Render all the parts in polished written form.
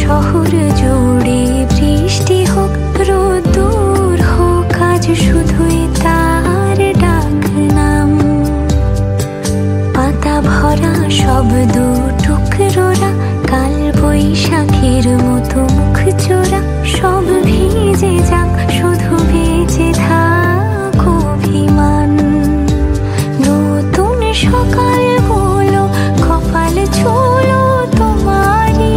শহর জুড়ে বৃষ্টি হোক রোদ্দুর হোক আজ শুধুই তার ডাক নাম। পাতা ভরা শব্দ টুকরোরা কাল বৈশাখের মতো মুখ চোরা সব ভিজে যাক শুধু বেঁচে থাক অভিমান। নতুন সকালগুলো কপাল ছুলো তোমারই,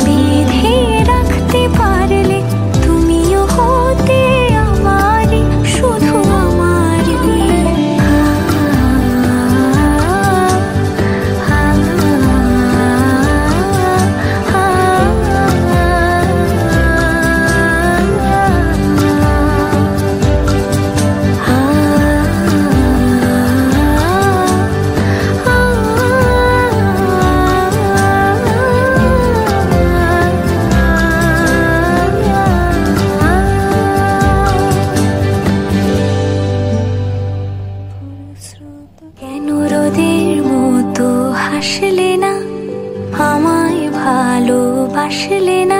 বেঁধে রাখতে পারলে তুমিও হতে আমারই, শুধু আমারই। কেন রোদের মতো হাসলে না, আমায় ভালোবাসলে না।